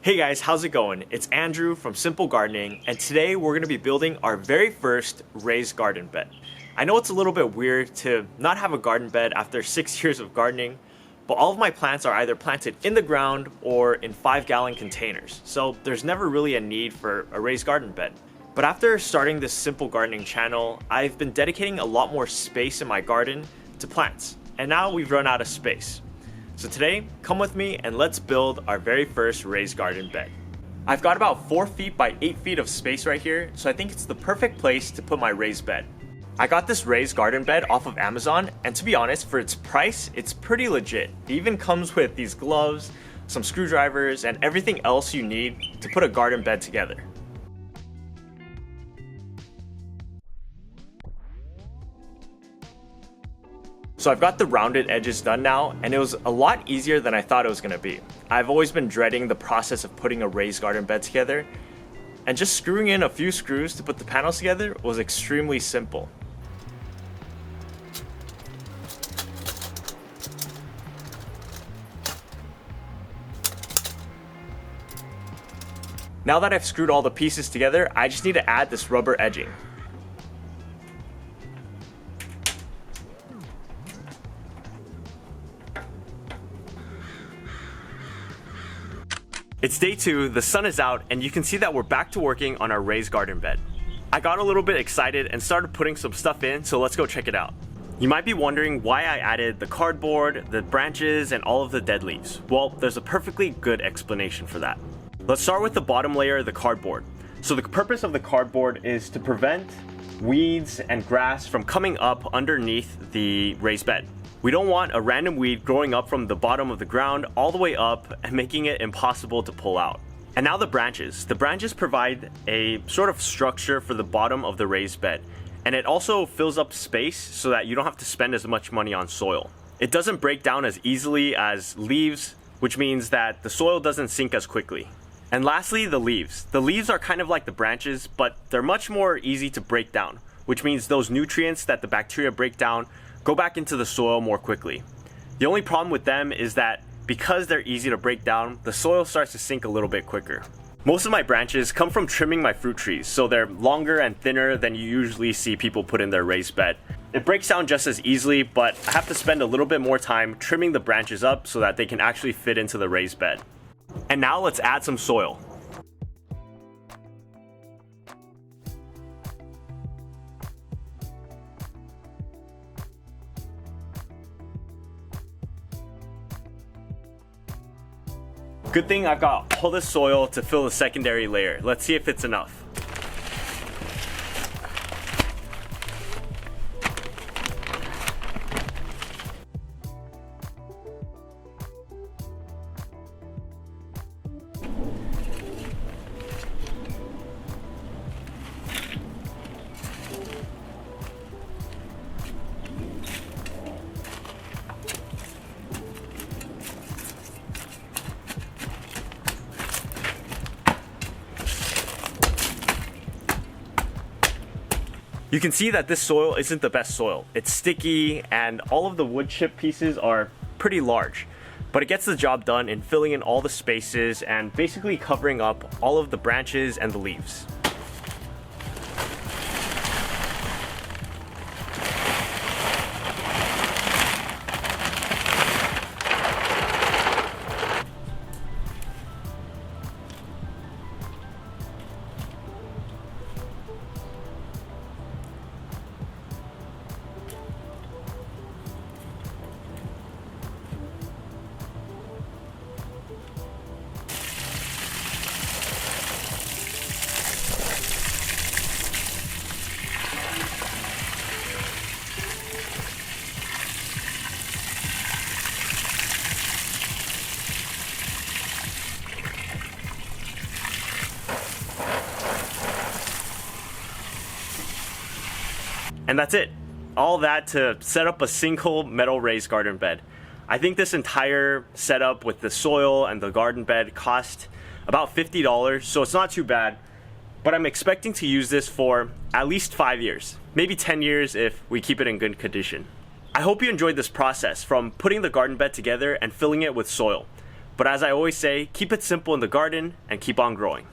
Hey guys, how's it going? It's Andrew from Simple Gardening, and today we're going to be building our very first raised garden bed. I know it's a little bit weird to not have a garden bed after 6 years of gardening, but all of my plants are either planted in the ground or in 5-gallon containers, so there's never really a need for a raised garden bed. But after starting this Simple Gardening channel, I've been dedicating a lot more space in my garden to plants, and now we've run out of space. So today, come with me and let's build our very first raised garden bed. I've got about 4 feet by 8 feet of space right here, so I think it's the perfect place to put my raised bed. I got this raised garden bed off of Amazon, and to be honest, for its price, it's pretty legit. It even comes with these gloves, some screwdrivers, and everything else you need to put a garden bed together. So I've got the rounded edges done now, and it was a lot easier than I thought it was going to be. I've always been dreading the process of putting a raised garden bed together, and just screwing in a few screws to put the panels together was extremely simple. Now that I've screwed all the pieces together, I just need to add this rubber edging. It's day 2, the sun is out, and you can see that we're back to working on our raised garden bed. I got a little bit excited and started putting some stuff in, so let's go check it out. You might be wondering why I added the cardboard, the branches, and all of the dead leaves. Well, there's a perfectly good explanation for that. Let's start with the bottom layer, the cardboard. So the purpose of the cardboard is to prevent weeds and grass from coming up underneath the raised bed. We don't want a random weed growing up from the bottom of the ground all the way up and making it impossible to pull out. And now the branches. The branches provide a sort of structure for the bottom of the raised bed. And it also fills up space so that you don't have to spend as much money on soil. It doesn't break down as easily as leaves, which means that the soil doesn't sink as quickly. And lastly, the leaves. The leaves are kind of like the branches, but they're much more easy to break down, which means those nutrients that the bacteria break down go back into the soil more quickly. The only problem with them is that because they're easy to break down, the soil starts to sink a little bit quicker. Most of my branches come from trimming my fruit trees, so they're longer and thinner than you usually see people put in their raised bed. It breaks down just as easily, but I have to spend a little bit more time trimming the branches up so that they can actually fit into the raised bed. And now let's add some soil. Good thing I've got all this soil to fill the secondary layer. Let's see if it's enough. You can see that this soil isn't the best soil. It's sticky and all of the wood chip pieces are pretty large, but it gets the job done in filling in all the spaces and basically covering up all of the branches and the leaves. And that's it. All that to set up a single metal raised garden bed. I think this entire setup with the soil and the garden bed cost about $50, so it's not too bad. But I'm expecting to use this for at least 5 years, maybe 10 years if we keep it in good condition. I hope you enjoyed this process from putting the garden bed together and filling it with soil. But as I always say, keep it simple in the garden and keep on growing.